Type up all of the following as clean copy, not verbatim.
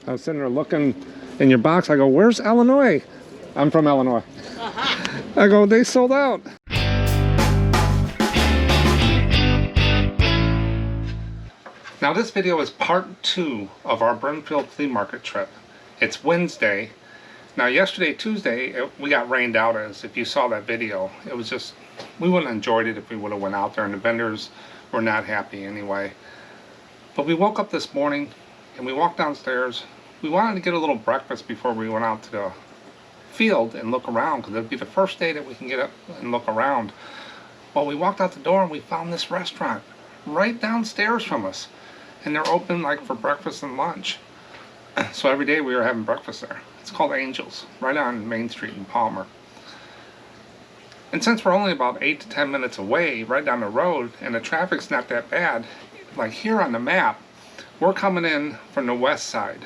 I was sitting there looking in your box. I go, where's Illinois? I'm from Illinois. I go, they sold out. Now this video is part 2 of our Brimfield Flea Market trip. It's Wednesday. Now yesterday, Tuesday, we got rained out, as if you saw that video. It was just, we wouldn't have enjoyed it if we would have went out there, and the vendors were not happy anyway. But we woke up this morning and we walked downstairs. We wanted to get a little breakfast before we went out to the field and look around, because it'd be the first day that we can get up and look around. Well, we walked out the door and we found this restaurant right downstairs from us. And they're open like for breakfast and lunch. So every day we were having breakfast there. It's called Angels, right on Main Street in Palmer. And since we're only about 8 to 10 minutes away, right down the road, and the traffic's not that bad, like here on the map, we're coming in from the west side.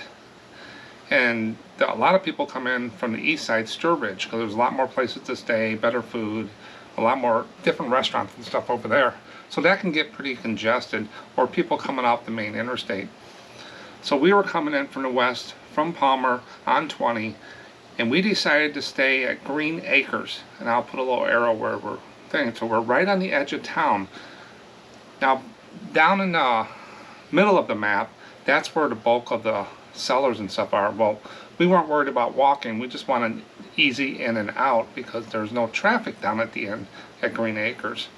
And a lot of people come in from the east side, Sturbridge, because there's a lot more places to stay, better food, a lot more different restaurants and stuff over there. So that can get pretty congested, or people coming off the main interstate. So we were coming in from the west, from Palmer on 20, and we decided to stay at Green Acres. And I'll put a little arrow where we're thinking. So we're right on the edge of town. Now, down in the middle of the map, that's where the bulk of the sellers and stuff are. Well, we weren't worried about walking. We just wanted easy in and out because there's no traffic down at the end at Green Acres.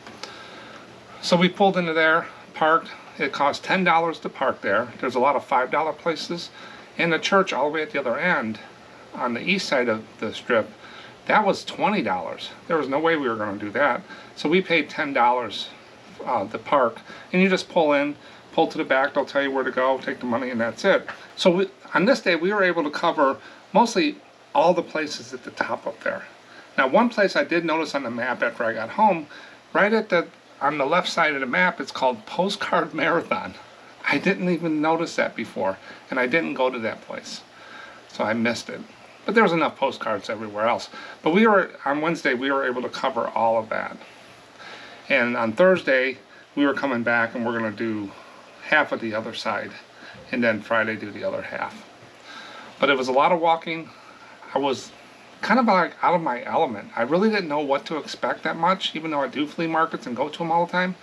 So we pulled into there, parked. It cost $10 to park there. There's a lot of $5 places. And the church all the way at the other end, on the east side of the strip, that was $20. There was no way we were going to do that. So we paid $10 to park. And you just pull in, pull to the back, they'll tell you where to go, take the money, and that's it. So on this day, we were able to cover mostly all the places at the top up there. Now, one place I did notice on the map after I got home, right at on the left side of the map, it's called Postcard Marathon. I didn't even notice that before, and I didn't go to that place, so I missed it. But there was enough postcards everywhere else. But on Wednesday, we were able to cover all of that. And on Thursday, we were coming back, and we're going to do half of the other side, and then Friday do the other half. But it was a lot of walking. I was kind of like out of my element. I really didn't know what to expect that much, even though I do flea markets and go to them all the time.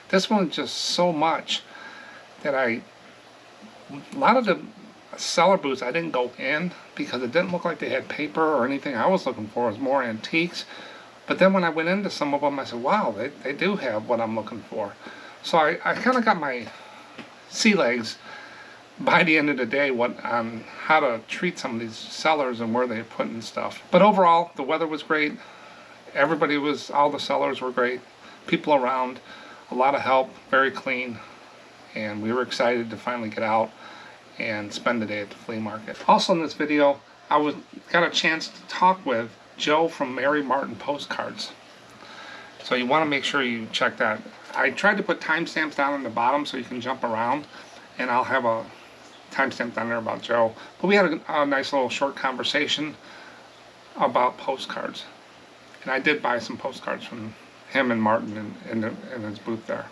This one just so much that a lot of the seller booths I didn't go in because it didn't look like they had paper or anything I was looking for. It was more antiques. But then when I went into some of them, I said, wow, they do have what I'm looking for. So I kind of got my sea legs by the end of the day on how to treat some of these sellers and where they're putting stuff. But overall, the weather was great. All the sellers were great. People around, a lot of help, very clean. And we were excited to finally get out and spend the day at the flea market. Also in this video, I got a chance to talk with Joe from Mary Martin Postcards. So you want to make sure you check that. I tried to put timestamps down on the bottom so you can jump around, and I'll have a timestamp down there about Joe. But we had a nice little short conversation about postcards. And I did buy some postcards from him and Martin in his booth there.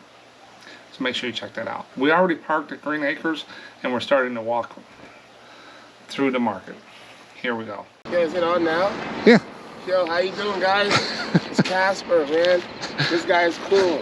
So make sure you check that out. We already parked at Green Acres, and we're starting to walk through the market. Here we go. Okay, is it on now? Yeah. Yo, how you doing, guys? It's Casper, man. This guy is cool.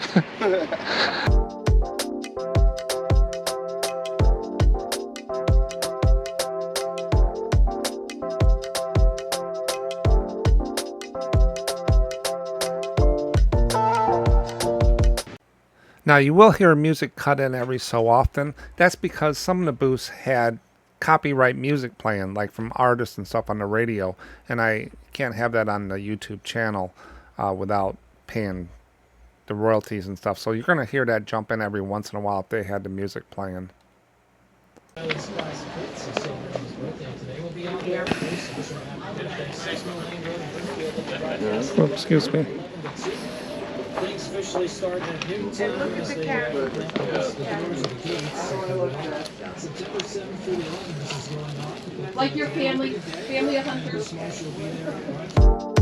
Now you will hear music cut in every so often. That's because some of the booths had copyright music playing, like from artists and stuff on the radio, and I can't have that on the YouTube channel without paying the royalties and stuff. So you're going to hear that jump in every once in a while if they had the music playing. Oh, excuse me. Things officially start at noon time as they close the doors of the gates. September 7th through the 11th, this is going on. Like your family of hunters. Marshall will be there.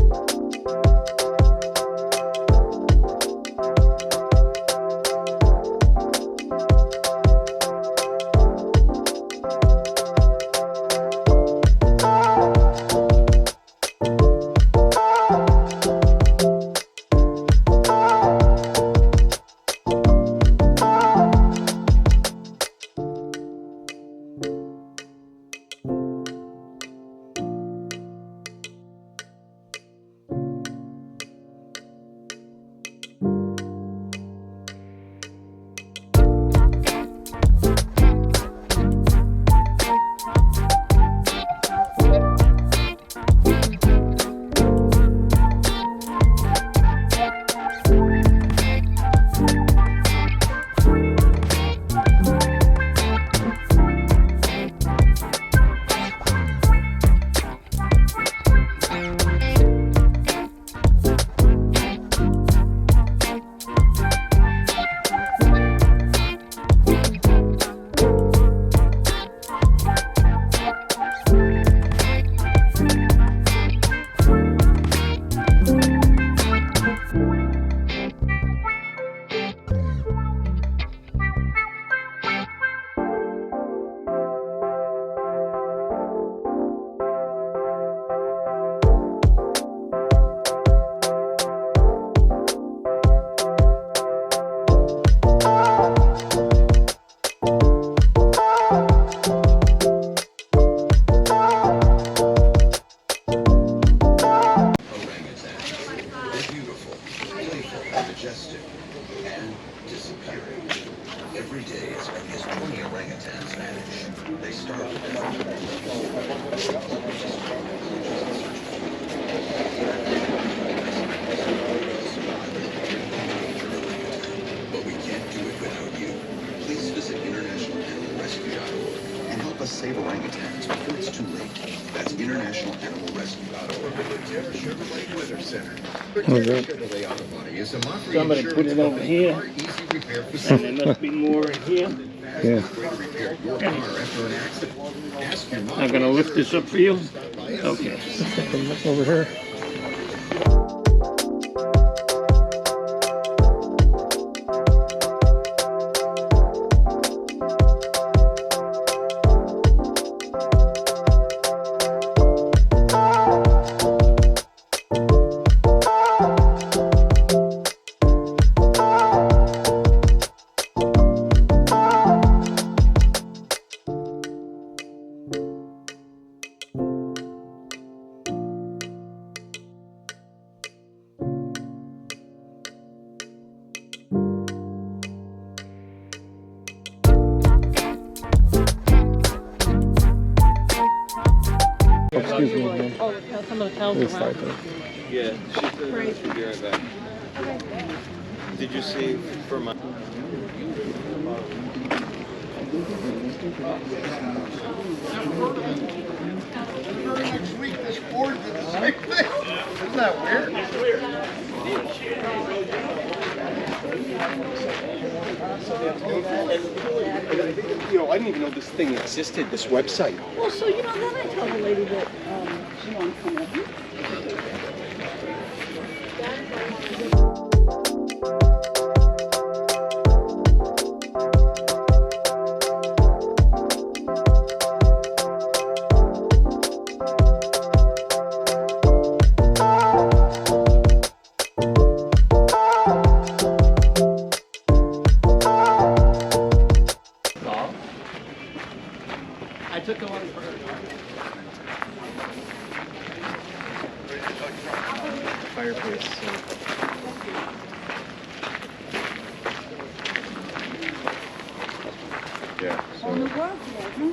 But we can't do it without you. Please visit internationalanimalrescue.org and help us save orangutans before it's too late. That's internationalanimalrescue.org. Chevrolet Weather Center. Chevrolet Auto Body is a Montreal Somebody put it over here, car easy repair and facility. there must be more in here. Yeah. Repair your car after an accident. Ask your I'm gonna lift this up for you. Okay. Look over here. Excuse me, ma'am. Oh, some of the towels It's around. like that. Yeah, she'll be right back. Did you see for my... Next week, this board did the same thing. Isn't that weird? It's weird. I didn't even know this thing existed, this website. Well, so then I tell the lady that she wants to come over. I took the one for Fireplace. Yeah. On the world, huh?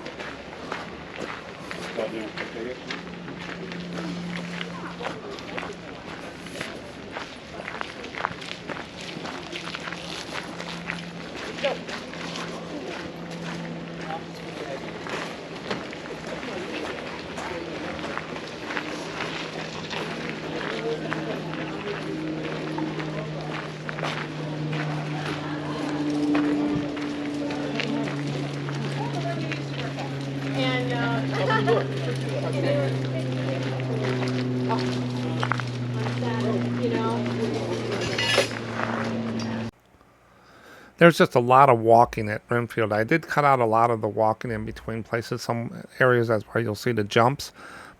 There's just a lot of walking at Brimfield. I did cut out a lot of the walking in between places. Some areas that's where you'll see the jumps.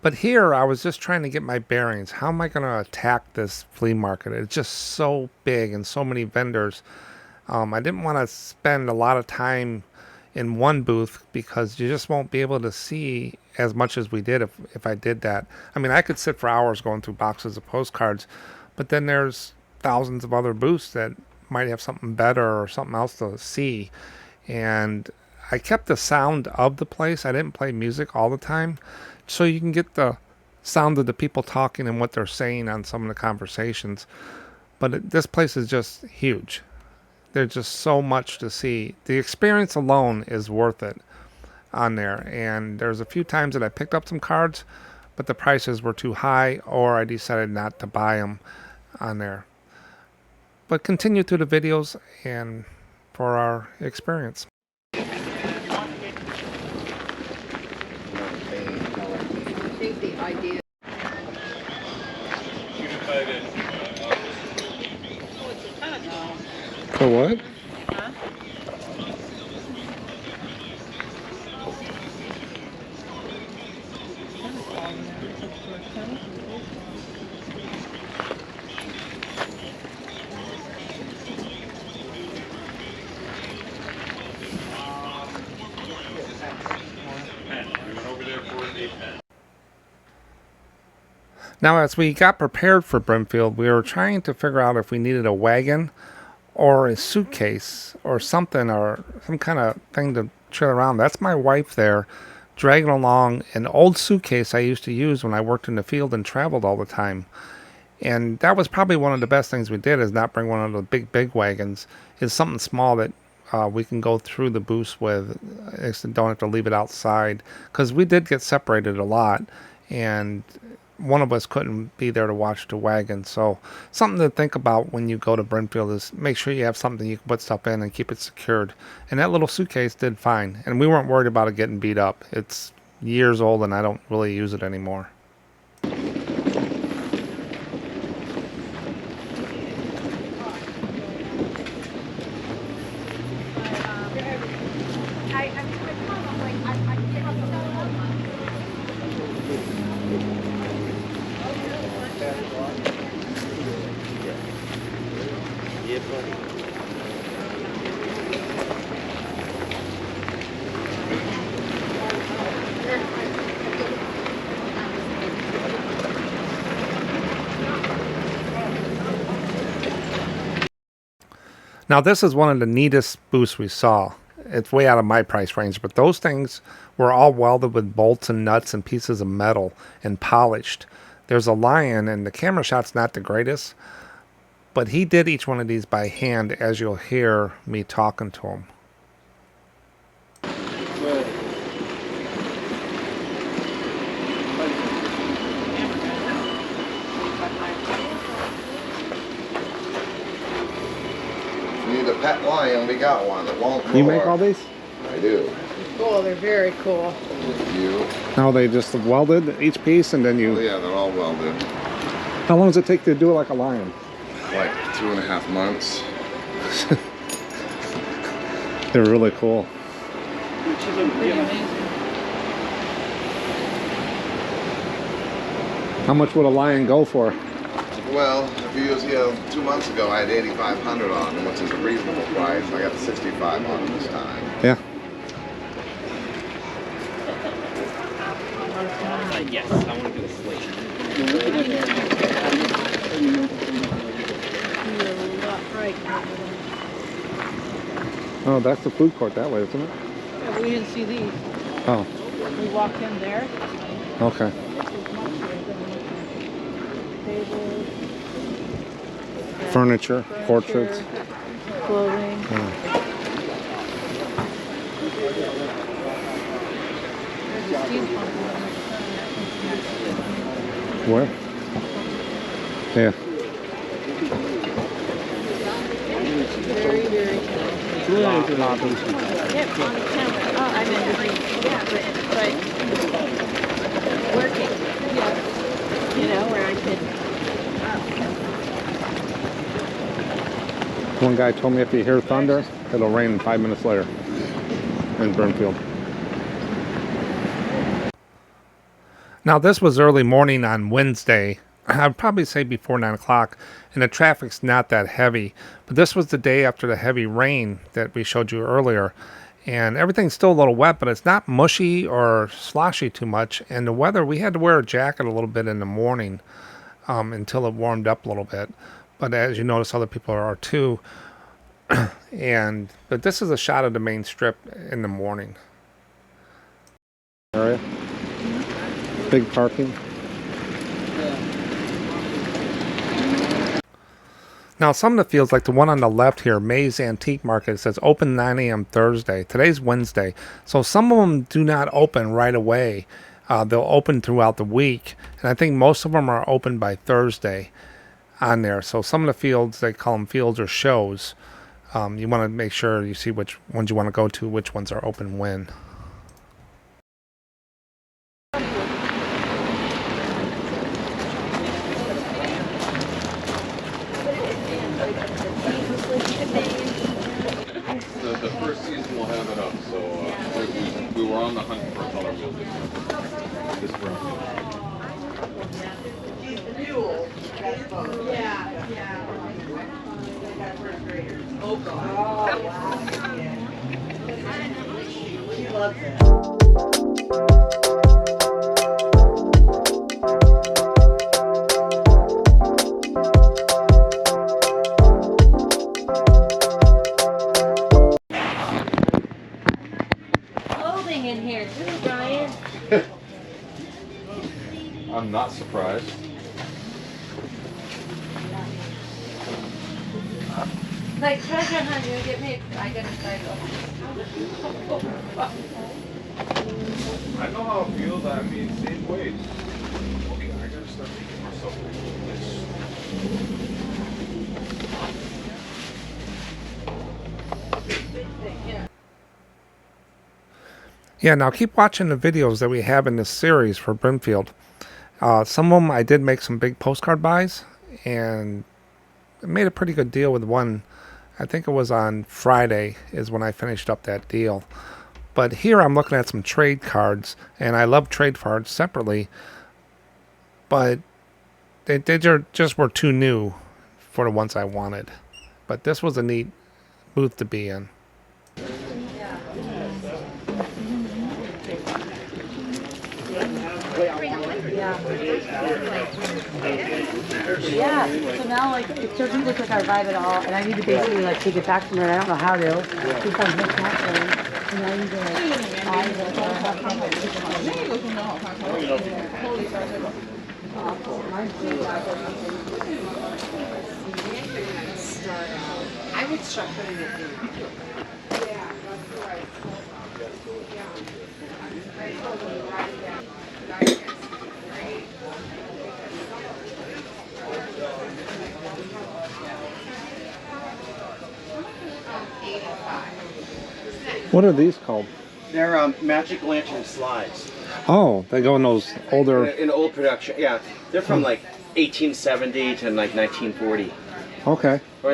But here, I was just trying to get my bearings. How am I going to attack this flea market? It's just so big and so many vendors. I didn't want to spend a lot of time in one booth because you just won't be able to see as much as we did if I did that. I mean, I could sit for hours going through boxes of postcards, but then there's thousands of other booths that might have something better or something else to see. And I kept the sound of the place. I didn't play music all the time, so you can get the sound of the people talking and what they're saying on some of the conversations. But this place is just huge. There's just so much to see. The experience alone is worth it on there. And there's a few times that I picked up some cards, but the prices were too high, or I decided not to buy them on there. But continue through the videos and for our experience. I think the idea. For what? Now, as we got prepared for Brimfield, we were trying to figure out if we needed a wagon or a suitcase or something, or some kind of thing to trail around. That's my wife there dragging along an old suitcase I used to use when I worked in the field and traveled all the time. And that was probably one of the best things we did, is not bring one of the big wagons. It's something small that we can go through the booths with. Don't have to leave it outside, because we did get separated a lot, and one of us couldn't be there to watch the wagon. So something to think about when you go to Brimfield is make sure you have something you can put stuff in and keep it secured. And that little suitcase did fine, and we weren't worried about it getting beat up. It's years old and I don't really use it anymore. Now this is one of the neatest booths we saw. It's way out of my price range, but those things were all welded with bolts and nuts and pieces of metal and polished. There's a lion, and the camera shot's not the greatest, but he did each one of these by hand, as you'll hear me talking to him. Need a pet lion, we got one that won't roar. You make all these? I do. Cool, they're very cool. You? No, they just welded each piece and then Oh, you... yeah, they're all welded. How long does it take to do it like a lion? Like 2.5 months. They're really cool. How much would a lion go for? Well, if you was here 2 months ago, I had 8,500 on them, which is a reasonable price. I got 65 on them this time. Yeah. Yes, I want to do a slate. Oh, that's the food court that way, isn't it? Yeah, we didn't see these. Oh, We walked in there. okay. Tables, Furniture, portraits. clothing. There's a steampunk one. Where? Yeah. Very, very cool. Yeah, on the camera. Oh, I meant green. Yeah, but working. Yeah. You know, where I could. One guy told me if you hear thunder, it'll rain 5 minutes later in Brimfield. Now this was early morning on Wednesday. I'd probably say before 9 o'clock, and the traffic's not that heavy. But this was the day after the heavy rain that we showed you earlier. And everything's still a little wet, but it's not mushy or sloshy too much. And the weather, we had to wear a jacket a little bit in the morning until it warmed up a little bit. But as you notice, other people are too. But this is a shot of the main strip in the morning. Area. Big parking. Now some of the fields, like the one on the left here, May's Antique Market, it says open 9 a.m. Thursday. Today's Wednesday. So some of them do not open right away. They'll open throughout the week. And I think most of them are open by Thursday on there. So some of the fields, they call them fields or shows. You want to make sure you see which ones you want to go to, which ones are open when. The first season we'll have it up, so we were on the hunt for a color wheel this spring. She loves I'm not surprised. Like treasure hunt, you get me. I get excited. I know how it feels. I mean, same way. Okay, I gotta start making myself this. Yeah, now keep watching the videos that we have in this series for Brimfield. Some of them I did make some big postcard buys, and I made a pretty good deal with one. I think it was on Friday is when I finished up that deal. But here I'm looking at some trade cards, and I love trade cards separately, but they just were too new for the ones I wanted. But this was a neat booth to be in. Yeah, so now like it doesn't look like I revive it all, and I need to basically like take it back from her. I don't know how to. Because I'm just not going. And I need to like buy I would start putting it in. What are these called? They're magic lantern slides. Oh, they go in those older... In old production, yeah. They're from like 1870 to like 1940. Okay. Oh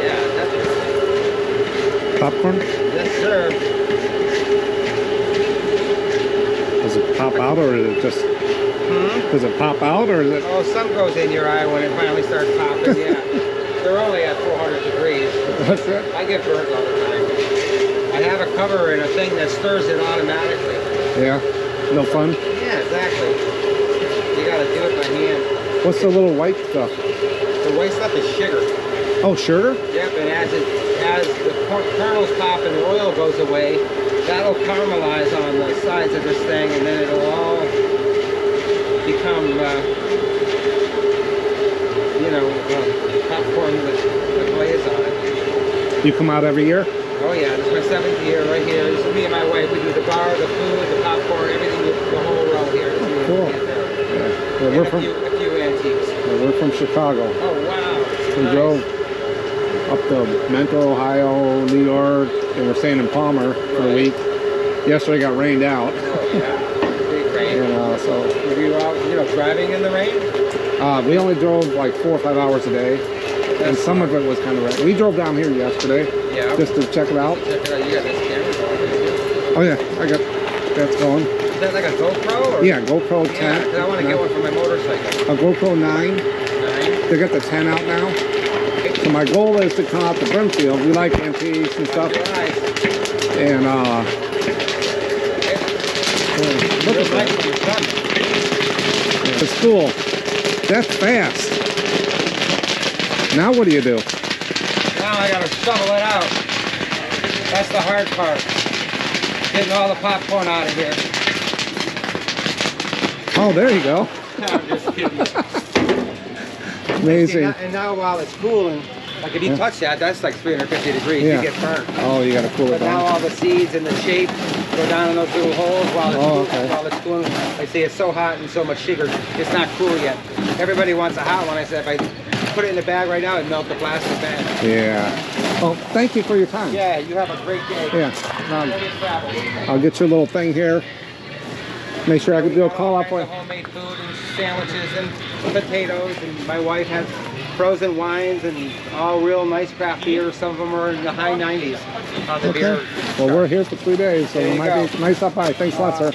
yeah, that's... Popcorn? Yes, sir. Does it pop out, or is it just... Does it pop out, or is it... Oh, some goes in your eye when it finally starts popping, yeah. They're only at 400 degrees. What's that? I get burns all the time. I have a cover and a thing that stirs it automatically. Yeah. No fun? Yeah, exactly. You gotta do it by hand. What's the little white stuff? The white stuff is sugar. Oh, sugar? Yep, and as the kernels pop and the oil goes away, that'll caramelize on the sides of this thing, and then it'll all become, popcorn with the glaze on it. You come out every year? Oh yeah, this is my 7th year right here. This is me and my wife. We do the bar, the food, the popcorn, everything, the whole row here. Cool. Yeah. Well, we're from a few antiques. Well, we're from Chicago. Oh wow. We Nice. drove up to Mentor, Ohio, New York, and we're staying in Palmer for the week. Yesterday got rained out. Oh yeah. Big rain. And so Were you out, driving in the rain? we only drove like 4 or 5 hours a day, and some of it was kind of rain. We drove down here yesterday, just to check it out. Check it out. You got this camera going. Oh yeah, I got that's going. Is that like a GoPro? Or? Yeah, GoPro 10. Yeah, 'cause I want to get one for my motorcycle. A GoPro 9. 9? They got the 10 out now. So my goal is to come out to Brimfield. We like antiques and stuff. Nice. And look at that. It's cool. That's fast. Now what do you do? Now I gotta shovel it out. That's the hard part. Getting all the popcorn out of here. Oh, there you go. I'm just kidding. Amazing. And now while it's cooling, like if you touch that, that's like 350 degrees. Yeah. You get burnt. Oh, you gotta cool it But now all down. the seeds and the shape go down in those little holes while it's cooling. I say it's so hot and so much sugar, it's not cool yet. Everybody wants a hot one. I said if I put it in the bag right now, it'd melt the plastic bag. Yeah. Well, thank you for your time. Yeah, you have a great day. Yeah. Safe travels. I'll get your little thing here. Make sure I can do a call up for you. Homemade food and sandwiches and potatoes, and my wife has frozen wines and all real nice craft beers. Some of them are in the high 90s on the beer. Well, we're here for 3 days, so There it you might go. be nice stop by. Thanks a lot, sir.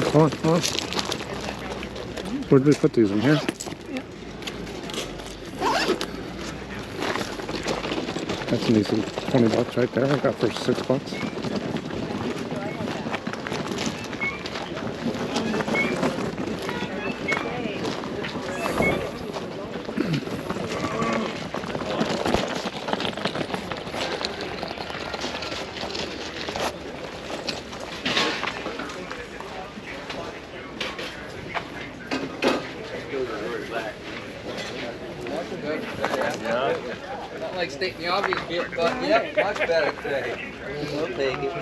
Come on. Where did we put these in here? That's an easy 20 bucks right there. I got for 6 bucks. Not like stating the obvious here, but yep, much better today. We'll take it.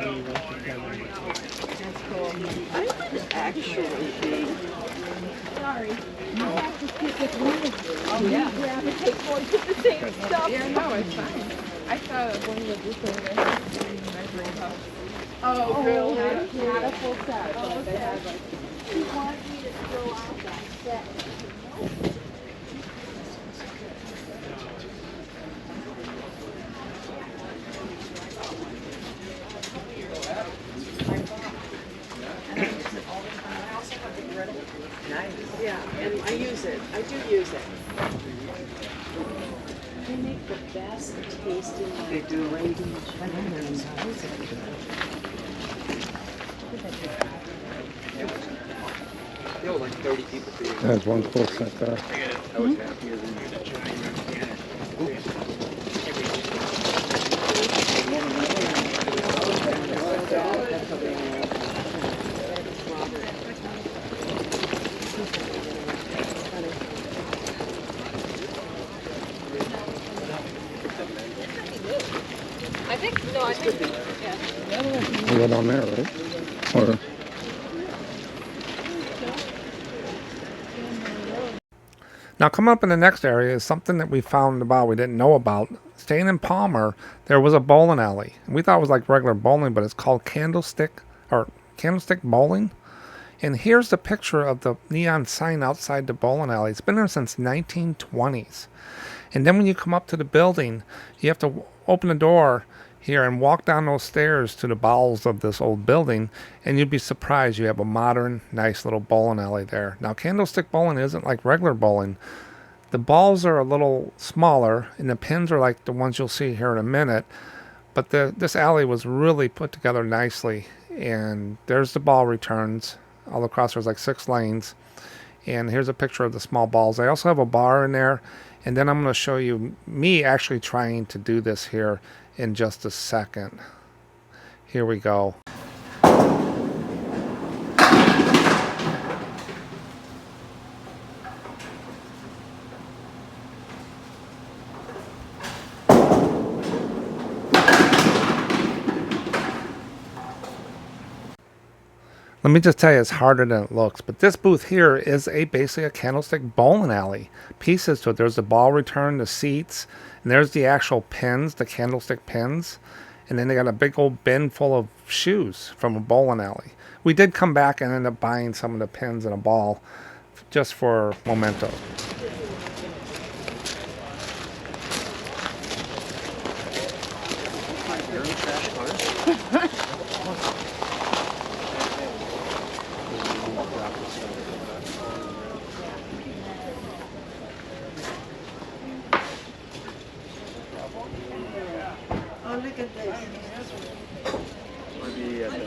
That's cool. I would actually be. Sorry. I have to speak with one of you. Oh, yeah. Grab and take boys with the same stuff. Yeah, no, it's fine. I thought one of the different measuring cups. Oh, really? Not a full set. But they have like. She wanted me to throw out that set. Yeah, and I use it. I do use it. They make the best tasting. They do. There were like 30 people for you. There's one full set there. I was happier than I think, no, I think, yeah. We go down there, right? Or... Now, coming up in the next area is something that we found about we didn't know about. Staying in Palmer, there was a bowling alley. We thought it was like regular bowling, but it's called Candlestick Bowling. And here's the picture of the neon sign outside the bowling alley. It's been there since 1920s. And then when you come up to the building, you have to open the door here and walk down those stairs to the bowels of this old building, and you'd be surprised you have a modern, nice little bowling alley there. Now, Candlestick Bowling isn't like regular bowling. The balls are a little smaller, and the pins are like the ones you'll see here in a minute, but this alley was really put together nicely, and there's the ball returns. All across there's like 6 lanes, and here's a picture of the small balls. I also have a bar in there, and then I'm going to show you me actually trying to do this here in just a second. Here we go. Let me just tell you, it's harder than it looks. But this booth here is basically a Candlestick bowling alley. Pieces to it. There's the ball return, the seats, and there's the actual pins, the Candlestick pins. And then they got a big old bin full of shoes from a bowling alley. We did come back and end up buying some of the pins and a ball just for memento. Oh, look at this. We'll be at the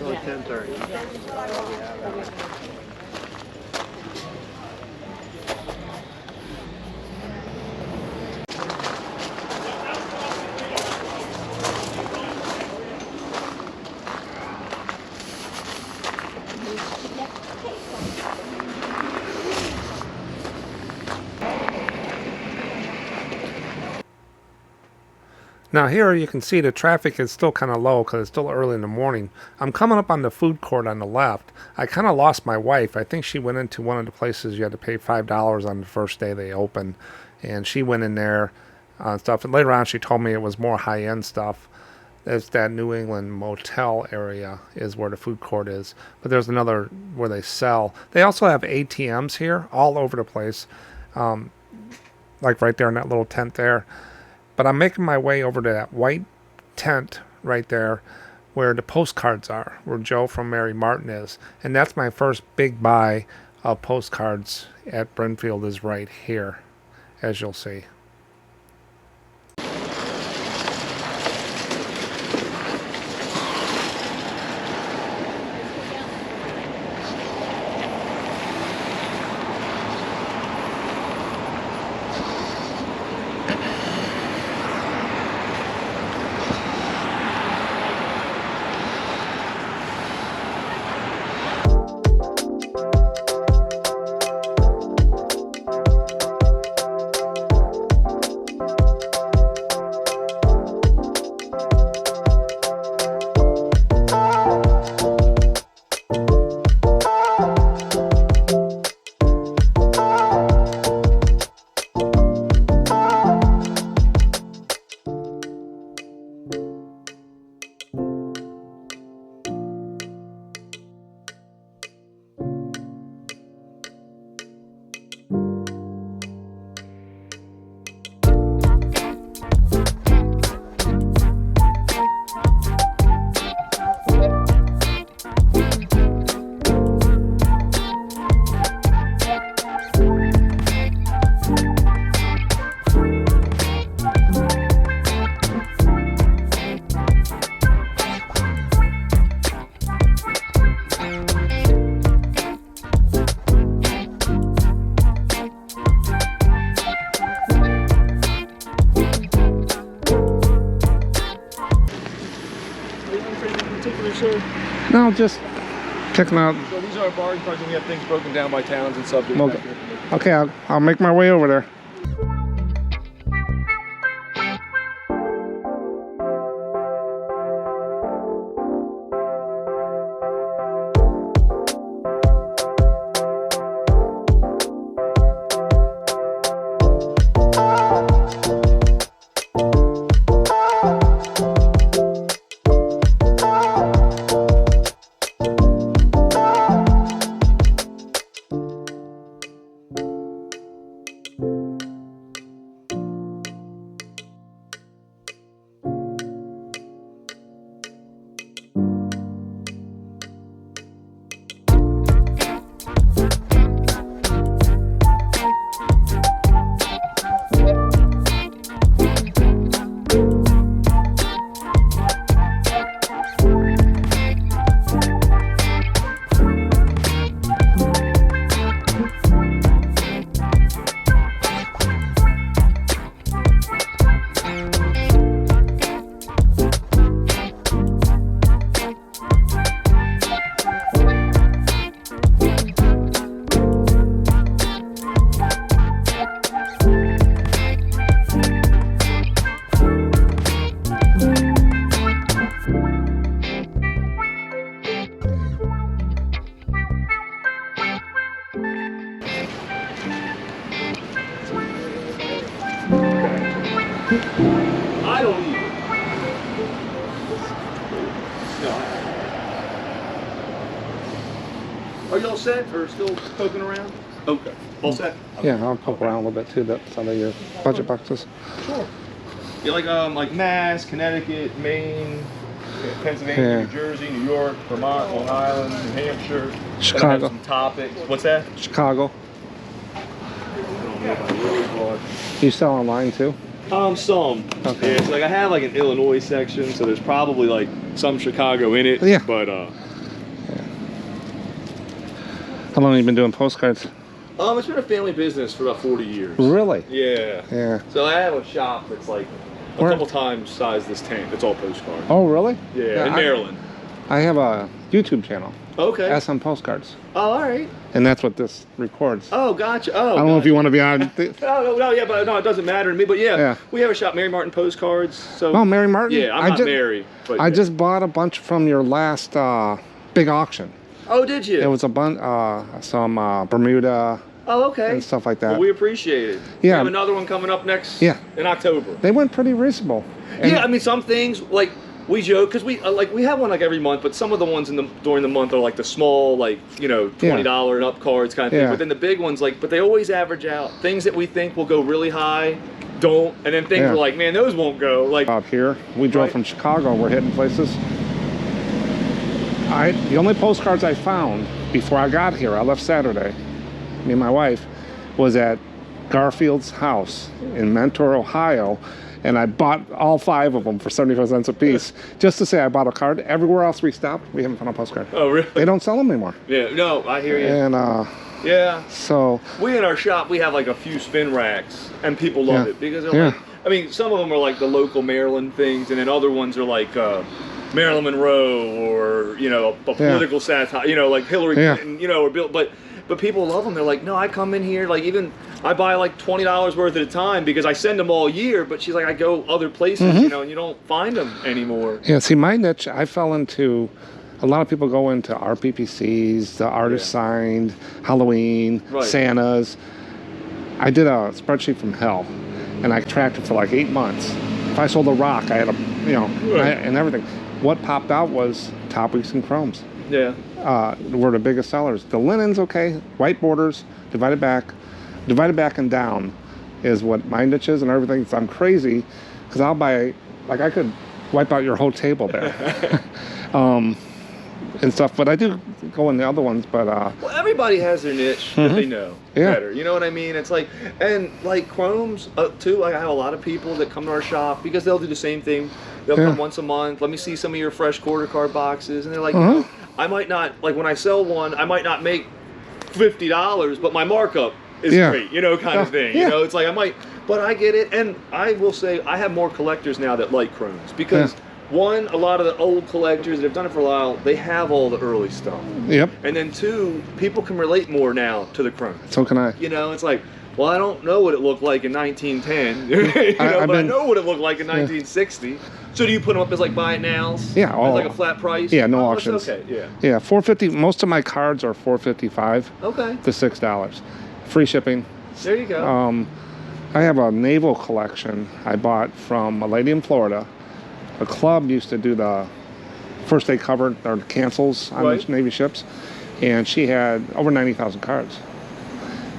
10:30. Now here you can see the traffic is still kind of low because it's still early in the morning. I'm coming up on the food court on the left. I kind of lost my wife. I think she went into one of the places you had to pay $5 on the first day they opened. And she went in there stuff. And later on she told me it was more high-end stuff. There's that New England motel area is where the food court is. But there's another where they sell. They also have ATMs here all over the place. Like right there in that little tent there. But I'm making my way over to that white tent right there where the postcards are, where Joe from Mary Martin is. And that's my first big buy of postcards at Brimfield is right here, as you'll see. sir? No, just picking out. So these are bargain cards, and we have things broken down by towns and subjects. Well, okay, I'll make my way over there. I don't either. No. Are you all set or still poking around? Okay. All set? Yeah, I'll poke around a little bit too. That's out of your budget boxes. Sure. You like Mass, Connecticut, Maine, Pennsylvania, New Jersey, New York, Vermont, Long Island, New Hampshire. Chicago. Some topics. What's that? Chicago. You sell online too? Some. Okay. Yeah, it's like I have like an Illinois section, so there's probably like some Chicago in it. Yeah. But How long have you been doing postcards? it's been a family business for about 40 years. Really? Yeah. Yeah. So I have a shop that's like a couple times size this tent. It's all postcard. Oh, really? Yeah, in Maryland. I have a YouTube channel. Okay. SMPostcards. Oh, all right. And that's what this records. Oh, gotcha. Oh, I don't know if you want to be on. no, yeah, but no, it doesn't matter to me. But yeah, we have a shop, Mary Martin Postcards. So. Oh, Mary Martin? Yeah, I'm not Mary. But I just bought a bunch from your last big auction. Oh, did you? It was a bunch, some Bermuda. Oh, okay. And stuff like that. Well, we appreciate it. Yeah. We have another one coming up next. Yeah. In October. They went pretty reasonable. And yeah, I mean, some things like. We joke because we we have one like every month, but some of the ones during the month are like the small, like $20 and up cards kind of thing. Yeah. But then the big ones, but they always average out. Things that we think will go really high, don't, and then things are like, man, those won't go. Like out here, we drove from Chicago. We're hitting places. The only postcards I found before I got here, I left Saturday. Me and my wife was at Garfield's house in Mentor, Ohio. And I bought all 5 of them for 75 cents a piece, just to say I bought a card. Everywhere else we stopped, we haven't found a postcard. Oh, really? They don't sell them anymore. Yeah, no, I hear you. And yeah. So we in our shop, we have like a few spin racks, and people love it because they're like, I mean, some of them are like the local Maryland things, and then other ones are like Marilyn Monroe or a political satire, like Hillary Clinton, or Bill, but people love them. They're like, no, I come in here, like even I buy like $20 worth at a time because I send them all year, but she's like, I go other places, and you don't find them anymore. Yeah, see, my niche, I fell into, a lot of people go into RPPCs, the artist signed, Halloween, Santas. I did a spreadsheet from hell, and I tracked it for like 8 months. If I sold a rock, I had a, and everything. What popped out was Top Weeks and Chromes. Yeah. Were the biggest sellers. The linen's okay, white borders, divided back and down is what my niche is and everything. So I'm crazy because I'll buy, like I could wipe out your whole table there. And stuff, but I do go in the other ones, but well, everybody has their niche that they know better, you know what I mean? It's like, and like chromes too, like I have a lot of people that come to our shop because they'll do the same thing. They'll come once a month, let me see some of your fresh quarter card boxes, and they're like, I might not, like when I sell one, I might not make $50, but my markup is great, kind of thing. It's like I might, but I get it, and I will say I have more collectors now that like chromes because one, a lot of the old collectors that have done it for a while, they have all the early stuff. Yep. And then two, people can relate more now to the chrome. So can I. You know, it's like, well, I don't know what it looked like in 1910, you know, but I know what it looked like in 1960. So do you put them up as like buy it nows? Yeah, all, as like a flat price? Yeah, no oh, auctions. Okay, yeah. Yeah, $4.50. Most of my cards are $4.55. Okay. To $6. Free shipping. There you go. I have a naval collection I bought from a lady in Florida. A club used to do the first day cover or the cancels on the Navy ships, and she had over 90,000 cards.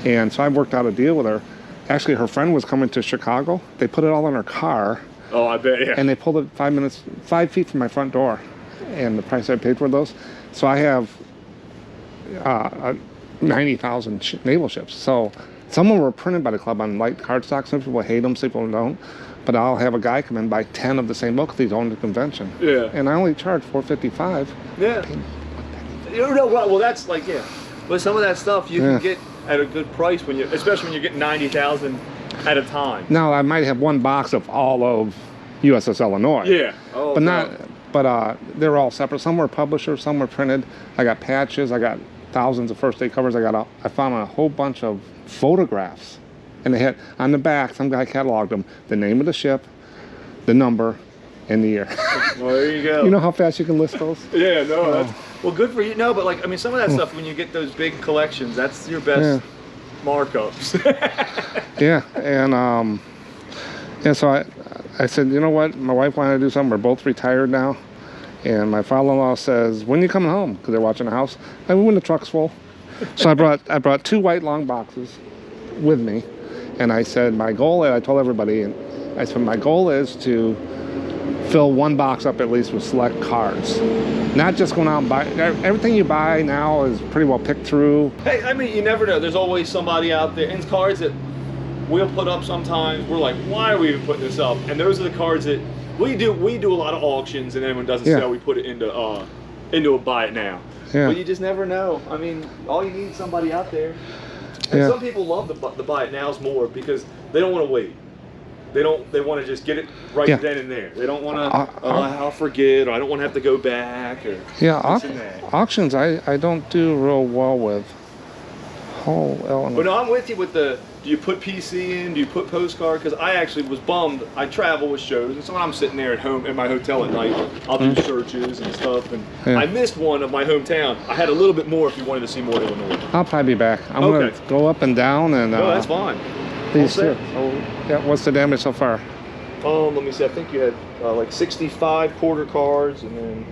And so I worked out a deal with her. Actually, her friend was coming to Chicago. They put it all in her car. Oh, I bet, yeah. And they pulled it 5 feet from my front door, and the price I paid for those. So I have 90,000 naval ships. So some of them were printed by the club on light cardstock. Some people hate them, some people don't. But I'll have a guy come in, buy 10 of the same book he's owned the convention. Yeah. And I only charge $4.55. Yeah. You know, well, that's like, yeah. But some of that stuff you can get at a good price when you, especially when you're getting 90,000 at a time. Now I might have one box of all of USS Illinois. Yeah. Oh, but not. But they're all separate. Some were published, some were printed. I got patches. I got thousands of first day covers. I found a whole bunch of photographs, and they had on the back. Some guy cataloged them: the name of the ship, the number, and the year. Well, there you go. You know how fast you can list those? Yeah. No. That's, well, good for you. No, but like I mean, some of that stuff when you get those big collections, that's your best markups. Yeah, and so I said, you know what? My wife wanted to do something. We're both retired now. And my father-in-law says, when are you coming home? Because they're watching the house. And when the truck's full. So I brought 2 white long boxes with me. And I said, my goal, and I told everybody, and I said, my goal is to fill 1 box up at least with select cards. Not just going out and buy. Everything you buy now is pretty well picked through. Hey, I mean, you never know. There's always somebody out there. And cards that we'll put up sometimes. We're like, why are we even putting this up? And those are the cards that we do a lot of auctions, and then when it doesn't sell, we put it into a buy it now. Yeah. But you just never know. I mean, all you need is somebody out there. And some people love the buy it nows more because they don't want to wait. They want to just get it right then and there. They don't want to. I'll forget, or I don't want to have to go back. Or auctions. I don't do real well with. But no, I'm with you with the. Do you put PC in? Do you put postcard? Because I actually was bummed. I travel with shows, and so when I'm sitting there at home in my hotel at night, I'll do searches and stuff. And I missed one of my hometown. I had a little bit more if you wanted to see more Illinois. I'll probably be back. I'm going to go up and down and. No, that's fine. These two. Yeah. What's the damage so far? Let me see. I think you had like 65 quarter cards, and then.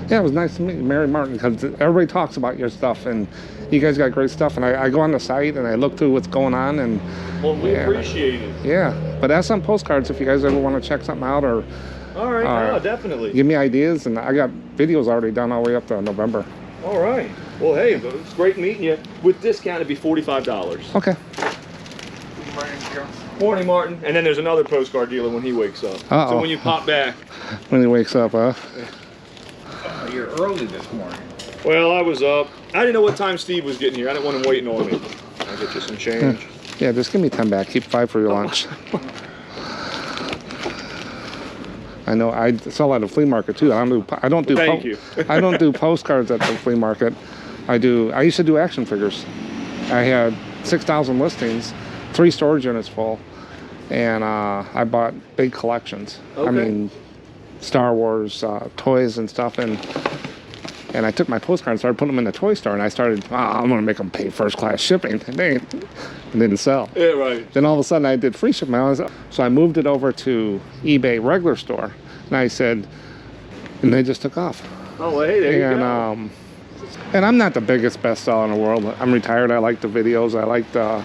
Yeah, it was nice to meet Mary Martin because everybody talks about your stuff and you guys got great stuff. And I go on the site and I look through what's going on and. Well, we appreciate it. Yeah, but SMPostcards if you guys ever want to check something out or. All right, no, definitely. Give me ideas, and I got videos already done all the way up to November. All right. Well, hey, it's great meeting you. With discount, it'd be $45. Okay. Morning, Martin. And then there's another postcard dealer when he wakes up. So when you pop back. When he wakes up, huh? You're early this morning. Well, I was up. I didn't know what time Steve was getting here. I didn't want him waiting on me. I'll get you some change. Yeah, just give me 10 back. Keep 5 for your lunch. I know I sell at a flea market too. I don't do Thank you. I don't do postcards at the flea market. I used to do action figures. I had 6,000 listings, 3 storage units full, and I bought big collections. Okay. I mean, Star Wars toys and stuff, and I took my postcards and started putting them in the toy store, and I started, I'm gonna make them pay first class shipping. They didn't sell. Yeah, right. Then all of a sudden I did free shipping. So I moved it over to eBay regular store, and I said, and they just took off. Oh, well, hey, there you go. And I'm not the biggest bestseller in the world. I'm retired. I like the videos. I like the.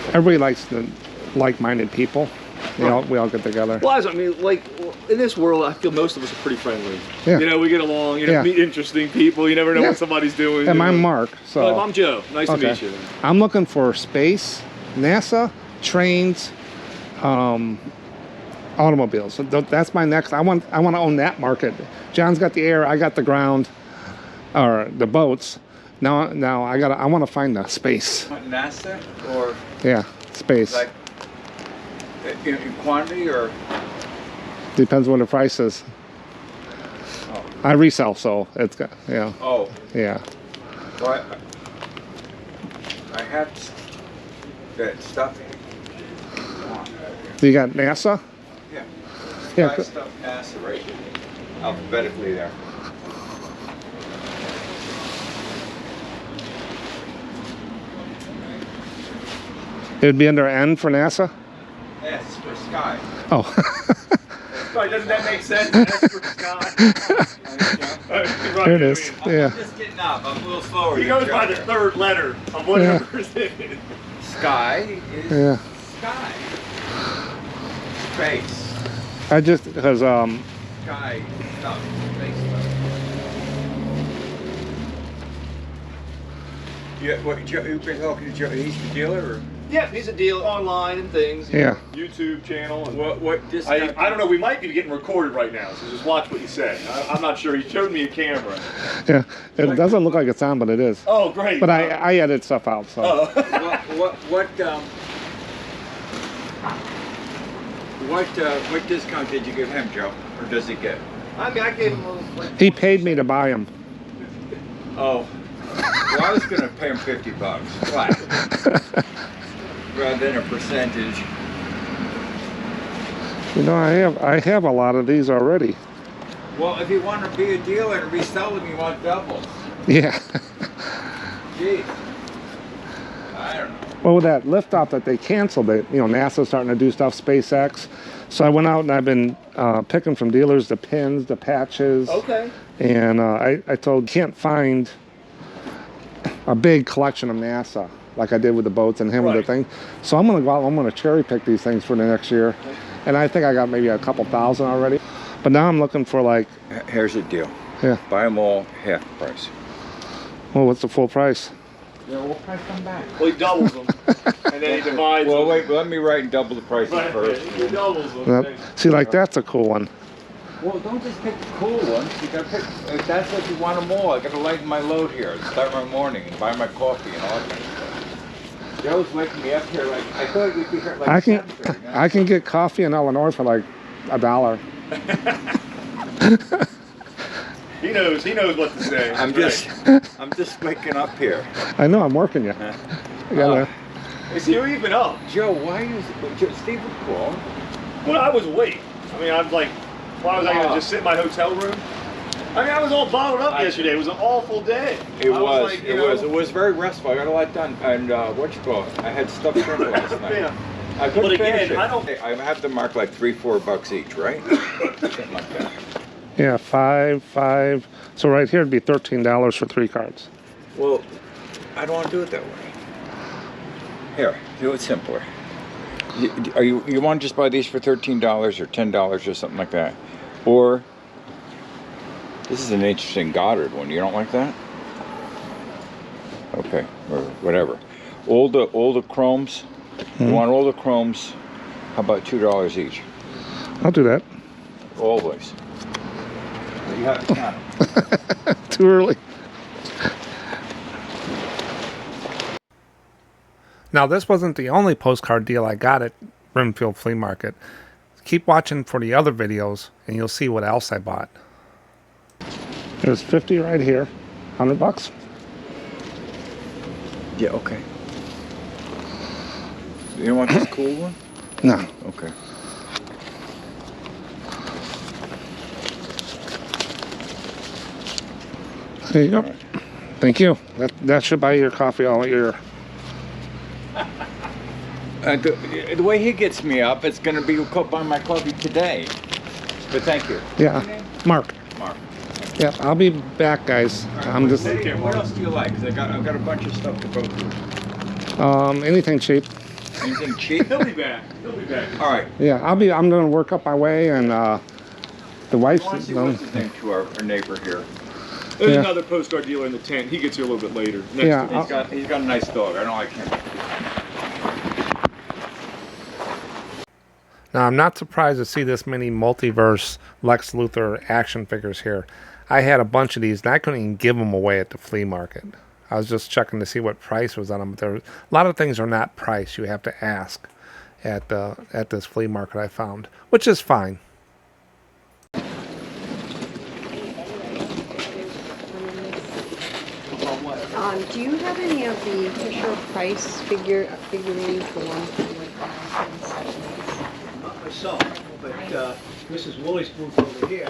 Everybody likes the like-minded people. We all get together. Well, I mean, like, in this world, I feel most of us are pretty friendly. Yeah. You know, we get along, meet interesting people. You never know what somebody's doing. And I'm Mark. So. I'm Joe. Nice to meet you. I'm looking for space, NASA, trains, automobiles. So that's my next. I want to own that market. John's got the air. I got the ground, or the boats. Now I want to find the space. NASA or? Yeah. space. Like in quantity or? Depends what the price is. Oh. I resell, so it's got, yeah. Oh. Yeah. Well, I have that stuff. You got NASA? Yeah. Yeah. Sky stuff NASA right alphabetically there. It would be under N for NASA? S for sky. Oh. Sorry, doesn't that make sense? That's for Scott. Here it is. Yeah. I'm just getting up. I'm a little slower. He goes by the third letter of whatever it is. Sky is Yeah. sky. Space. I just, because, Sky stuff. Space stuff. Yeah, what, you've been talking to Joe, he's the dealer, or? Yeah, he's a deal online and things. Yeah. YouTube channel. And What this I don't know, we might be getting recorded right now, so just watch what you say. I'm not sure. He showed me a camera. yeah, it doesn't look like it's on, but it is. Oh, great. But I edit stuff out, so. what discount did you give him, Joe? Or does he get? I mean, I gave him a little... He paid me to buy them. Oh. Well, I was going to pay him $50 flat. Rather than a percentage. You know, I have a lot of these already. Well, if you want to be a dealer and resell them, you want doubles. Yeah. Gee. I don't know. Well, with that lift off that they canceled, it, you know, NASA's starting to do stuff, SpaceX. So I went out and I've been picking from dealers the pins, the patches. Okay. And I told, can't find a big collection of NASA like I did with the boats and him with the thing. So I'm going to go out and I'm going to cherry pick these things for the next year. And I think I got maybe a couple thousand already. But now I'm looking for like... Here's the deal. Yeah. Buy them all half price. Well, what's the full price? Yeah, we'll price them back. Well, he doubles them. And then he divides Well, them. wait, let me write and double the prices first. He doubles them. Yep. See, like that's a cool one. Well, don't just pick the cool ones. You gotta pick, if that's what you want them all, I gotta lighten my load here. Start my morning and buy my coffee and all that kind of stuff. Joe's waking me up here like, I thought you'd be here at like I can get coffee in Illinois for like $1. He knows what to say. I'm just waking up here. I know, I'm working you. I gotta, Is he even up? Joe, why is Steve would call? Well, I was awake. I mean, I'm like, why was I going to just sit in my hotel room? I mean, I was all bottled up yesterday. It was an awful day. It was very restful. I got a lot done. And I had stuffed shrimp last night. Yeah. I couldn't finish it. I have to mark like $3-4 each, right? Something like that. yeah, five. So right here it'd be $13 for 3 cards. Well, I don't want to do it that way. Here, do it simpler. You want to just buy these for $13 or $10 or something like that? Or this is an interesting Goddard one. You don't like that? Okay, or whatever. All the chromes. You want all the chromes? How about $2 each? I'll do that. Always. You have to count. Too early. Now, this wasn't the only postcard deal I got at Brimfield Flea Market. Keep watching for the other videos, and you'll see what else I bought. There's 50 right here. $100. Yeah, okay. You don't want this cool one? No. Okay. There you go. Thank you. That should buy your coffee all year. The way he gets me up, it's going to be buy my coffee today. But thank you. Yeah. Mark. Mark. Yeah, I'll be back, guys. I'm just. What else do you like? Because I've got a bunch of stuff to go through. Anything cheap. Anything cheap? He'll be back. All right. Yeah, I'm going to work up my way, and the wife's. What's his name to our neighbor here? There's another postcard dealer in the tent. He gets here a little bit later. He's got a nice dog. I don't like him. Now, I'm not surprised to see this many multiverse Lex Luthor action figures here. I had a bunch of these, and I couldn't even give them away at the flea market. I was just checking to see what price was on them. But a lot of things are not priced. You have to ask at this flea market I found, which is fine. Do you have any of the Fisher Price figurines, the ones from like Not myself, but Mrs. Woolley's booth over here.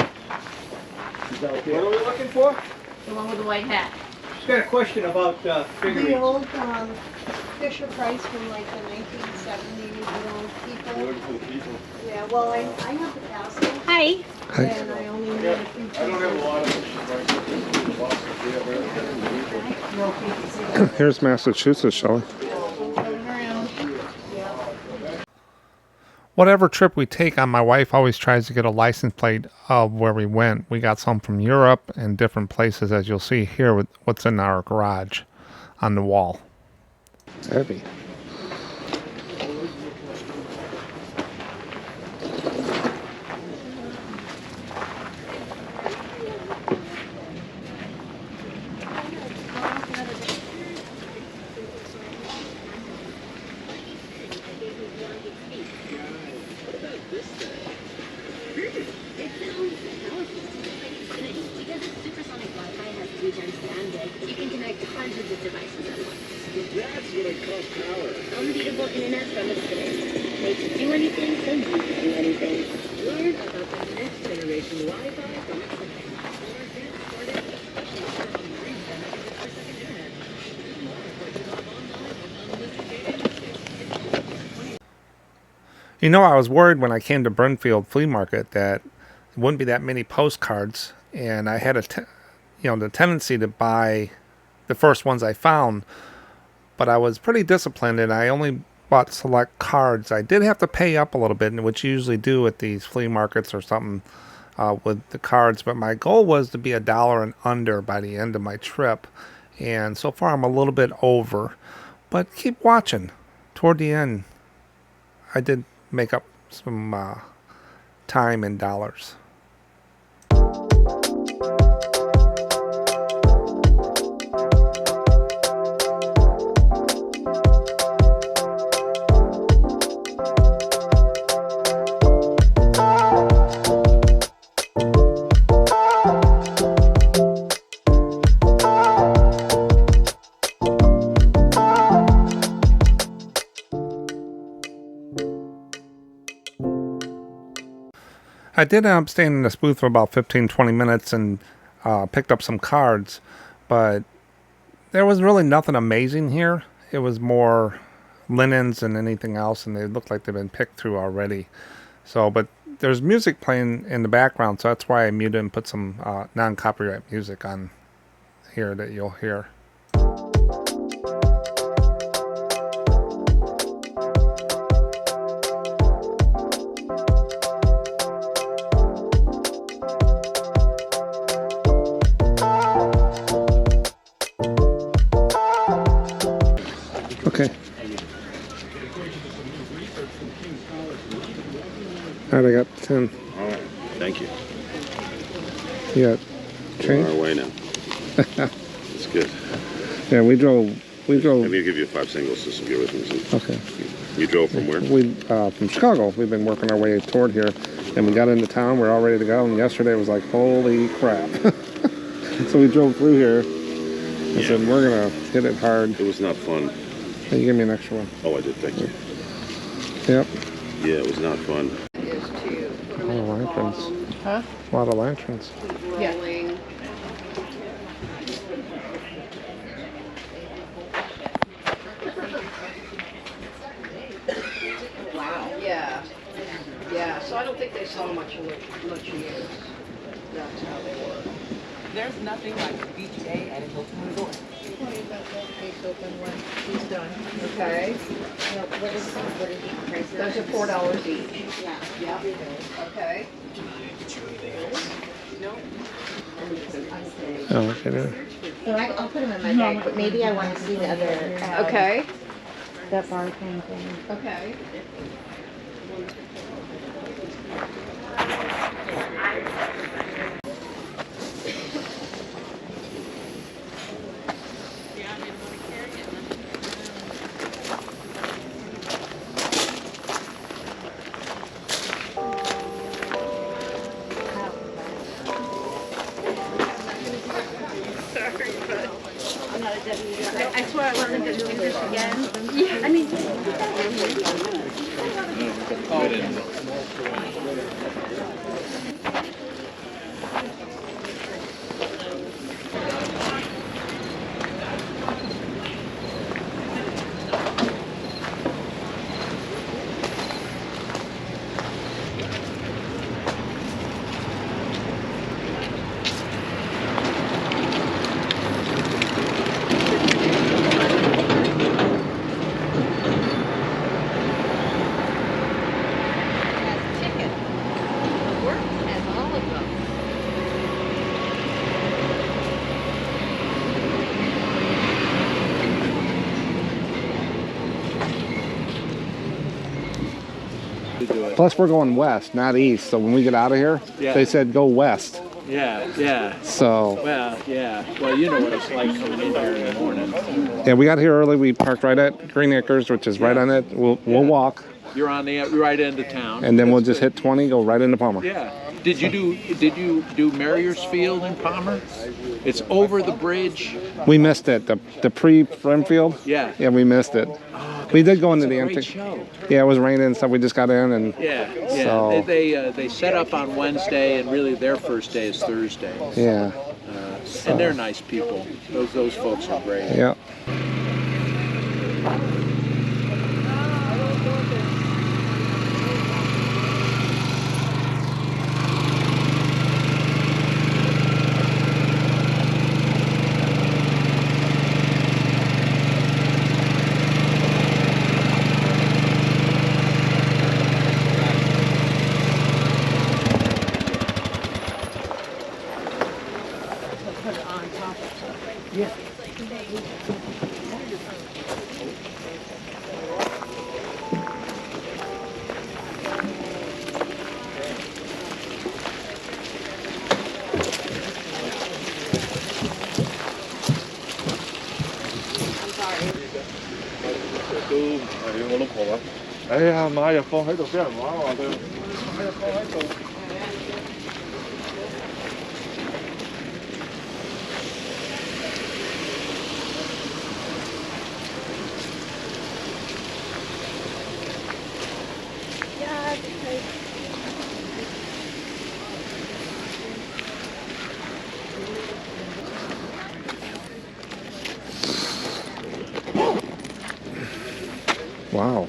She's out there. What are we looking for? The one with the white hat. She's got a question about figurines. the old Fisher Price from like the 1970s, the old people? Beautiful people. Yeah, well, I have the castle. Hi. Hi. And I only need a few I don't have a lot of Fisher Price. Here's Massachusetts, Shelley. Whatever trip we take on, my wife always tries to get a license plate of where we went. We got some from Europe and different places, as you'll see here with what's in our garage on the wall. It's heavy. You can connect hundreds of devices at once. That's what I call power. Unbeatable internet from the space. Makes you do anything so you can do anything. Learn about the next generation Wi-Fi from You know, I was worried when I came to Brimfield Flea Market that there wouldn't be that many postcards, and I had the tendency to buy the first ones I found, but I was pretty disciplined and I only bought select cards. I did have to pay up a little bit, which you usually do at these flea markets or something with the cards, but my goal was to be $1 and under by the end of my trip, and so far I'm a little bit over, but keep watching. Toward the end, I did make up some time in dollars. I did end up staying in this booth for about 15-20 minutes and picked up some cards, but there was really nothing amazing here. It was more linens than anything else, and they looked like they've been picked through already. So, but there's music playing in the background, so that's why I muted and put some non-copyright music on here that you'll hear. Okay. All right, I got 10. All right, thank you. You got change? We're on our way now. It's good. Yeah, we drove. Let me give you 5 singles just to get with me. Okay. You drove from where? We from Chicago. We've been working our way toward here, and we got into town. We're all ready to go. And yesterday was like, holy crap! So we drove through here. I said we're gonna hit it hard. It was not fun. Hey, you give me an extra one. Oh, I did. Thank you. Yep. Yeah, it was not fun. Is to put them A lot in of lanterns. columns. Huh? A lot of lanterns. Yeah. Wow. Yeah. Yeah. So I don't think they saw much use. That's how they were. There's nothing like a beach day at a Hilton Resort. What is that case open when he's done? Okay. What is each price? Those are $4 each. Yeah. Yeah. Okay. No. Oh, okay. There. So I'll put them in my bag, but maybe I want to see the other. Okay. That bar thing. Okay. this again? Yeah. I mean, Plus, we're going west, not east. So when we get out of here, they said go west. Yeah. So. Well, yeah. Well, you know what it's like coming in here in the morning. Yeah, we got here early. We parked right at Green Acres, which is right on it. We'll walk. You're on the right end of town. And then we'll just hit 20, go right into Palmer. Yeah. Did you do Marriers Field in Palmer? It's over the bridge. We missed it. The pre-Brimfield. Yeah. Yeah, we missed it. We did go into the great antique. show. Yeah, it was raining and stuff. We just got in and. Yeah. So, they set up on Wednesday, and really their first day is Thursday. Yeah. And they're nice people. Those folks are great. Yeah. Wow.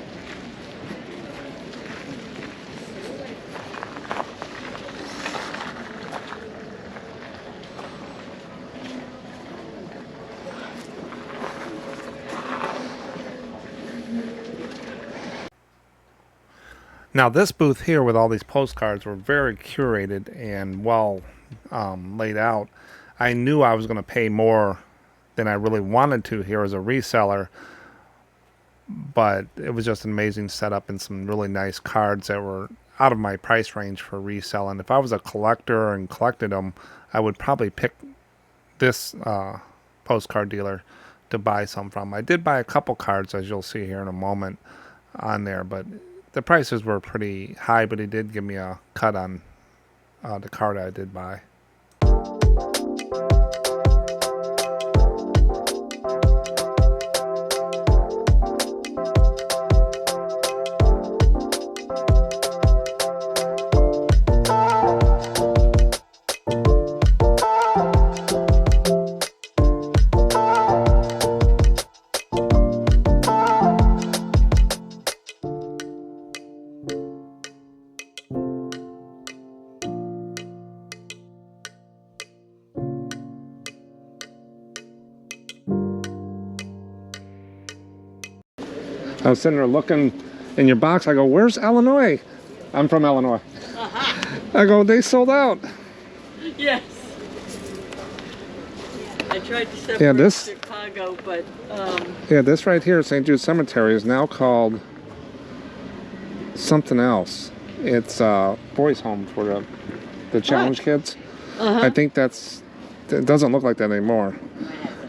Now this booth here with all these postcards were very curated and well laid out. I knew I was going to pay more than I really wanted to here as a reseller, but it was just an amazing setup and some really nice cards that were out of my price range for reselling. If I was a collector and collected them, I would probably pick this postcard dealer to buy some from. I did buy a couple cards, as you'll see here in a moment, on there, but the prices were pretty high, but he did give me a cut on the card I did buy. I was sitting there looking in your box. I go, where's Illinois? I'm from Illinois. I go, they sold out. Yes. I tried to separate Chicago, but... Yeah, this right here, St. Jude Cemetery, is now called something else. It's boys' home for the challenge kids. I think it doesn't look like that anymore.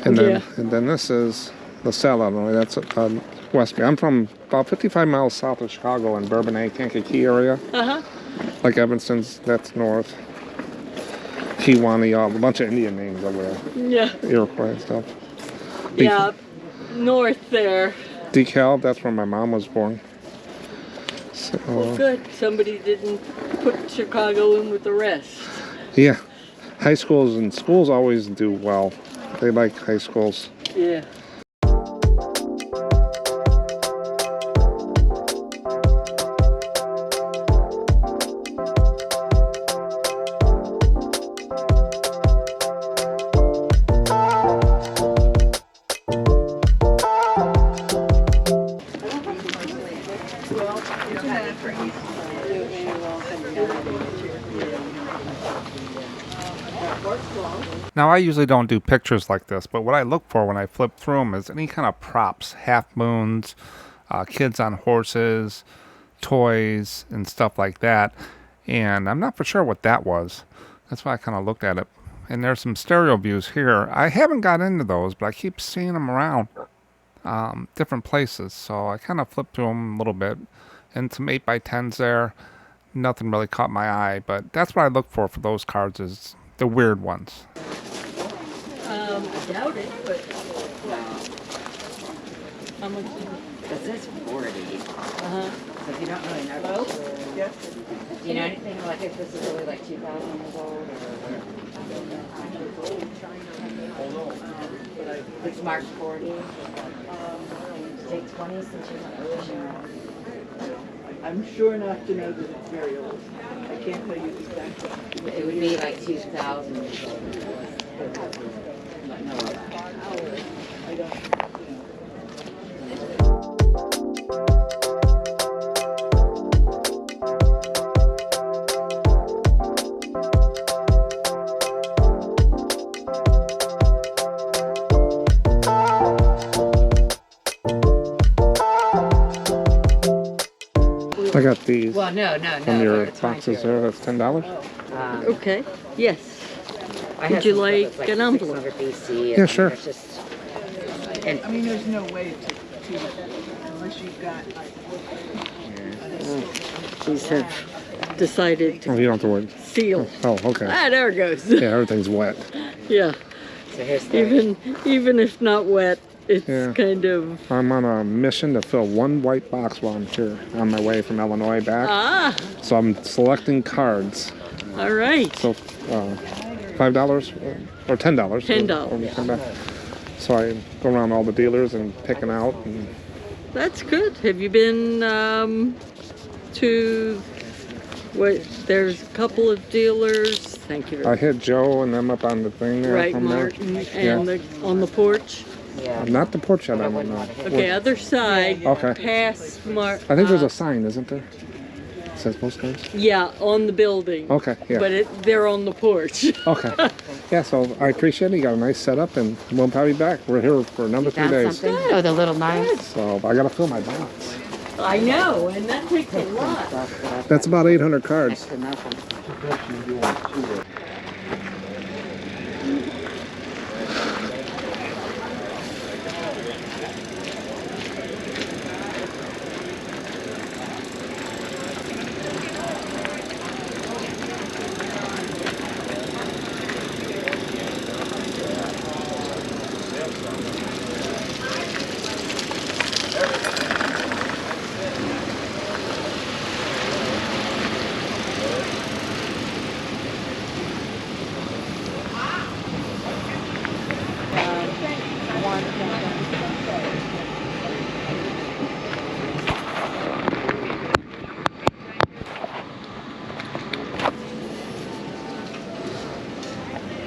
And then this is LaSalle, Illinois. That's West Bay. I'm from about 55 miles south of Chicago in Bourbonnais, Kankakee area. Like Evanston's, that's north. Kewanee, a bunch of Indian names over there. Yeah. Iroquois and stuff. north there. DeKalb, that's where my mom was born. So, Well, good. Somebody didn't put Chicago in with the rest. yeah, high schools and schools always do well. They like high schools. Yeah. Now, I usually don't do pictures like this, but what I look for when I flip through them is any kind of props, half moons, kids on horses, toys, and stuff like that. And I'm not for sure what that was. That's why I kind of looked at it. And there's some stereo views here. I haven't got into those, but I keep seeing them around different places. So I kind of flipped through them a little bit. And some 8x10s there. Nothing really caught my eye, but that's what I look for those cards, is the weird ones. I doubt it, but how much? It says 40. Uh-huh. So if you don't really know. Well, Do you know anything like if this is really like 2,000 years old or it's marked 40? Say 20 since you're not really sure. I'm sure not to know that it's very old. I can't tell you exactly. It would be like 2,000 years old. I don't. I got these. Well, no. From your boxes there, that's $10. Okay. Yes. I Would you like an envelope? BC, Yeah, sure. I mean, there's no way to unless you've got like. These have decided Oh, to you don't have to worry. seal. Oh, okay. Ah, there it goes. Yeah, everything's wet. Yeah. So here's the Even if not wet, it's Yeah. kind of. I'm on a mission to fill one white box while I'm here on my way from Illinois back. Ah. So I'm selecting cards. All right. So $5 or $10. $10. So I go around all the dealers and picking out. And That's good. Have you been to what? There's a couple of dealers. Thank you very I much. hit Joe and them up on the thing there. Right, from there. Martin, and on the porch. Not the porch yet, I don't know. Okay, other side. Okay. Past I think there's a sign, isn't there? It says postcards? Yeah, on the building. Okay, yeah. But they're on the porch. Okay. Yeah, so I appreciate it. You got a nice setup, and we'll probably be back. We're here for another 3 days. Oh, the little knives. So I got to fill my box. I know, and that takes a lot. That's about 800 cards.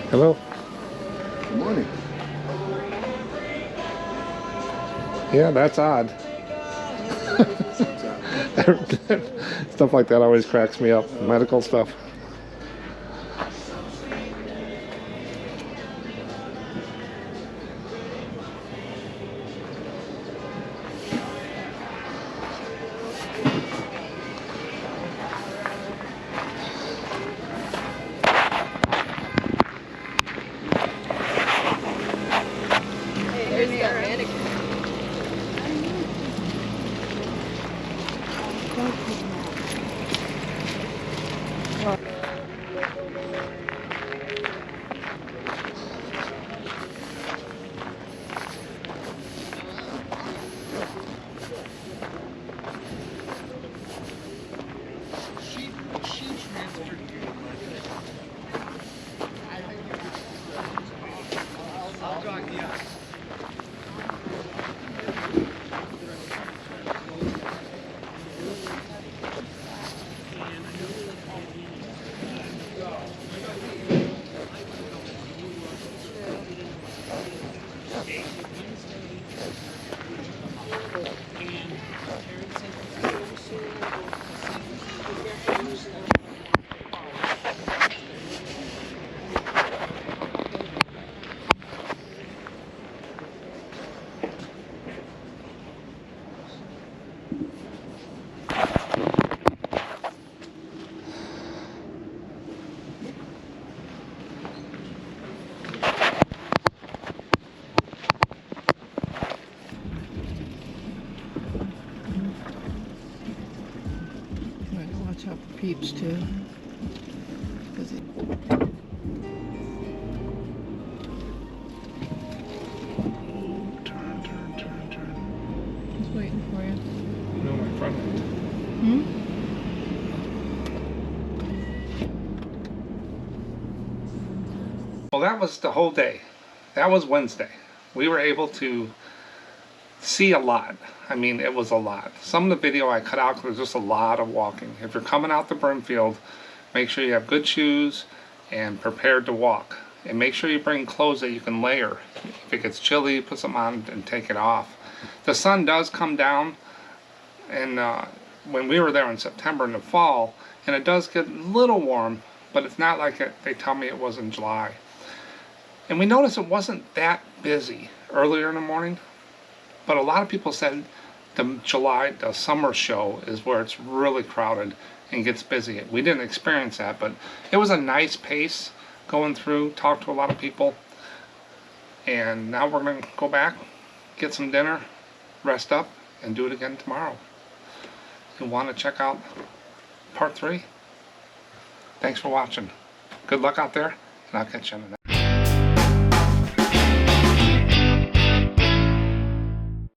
Hello. Good morning. Yeah, that's odd. Stuff like that always cracks me up. Medical stuff. There's the mannequin. Watch out for peeps too. He's waiting for you. No, my front end. Well, that was the whole day. That was Wednesday. We were able to see a lot. I mean, it was a lot. Some of the video I cut out because there's just a lot of walking. If you're coming out to Brimfield, make sure you have good shoes and prepared to walk. And make sure you bring clothes that you can layer. If it gets chilly, put something on and take it off. The sun does come down, and when we were there in September in the fall, and it does get a little warm, but it's not like they tell me it was in July. And we noticed it wasn't that busy earlier in the morning, but a lot of people said the summer show is where it's really crowded and gets busy. We didn't experience that, but it was a nice pace going through, talk to a lot of people. And now we're going to go back, get some dinner, rest up, and do it again tomorrow. You want to check out part 3? Thanks for watching. Good luck out there, and I'll catch you in the next.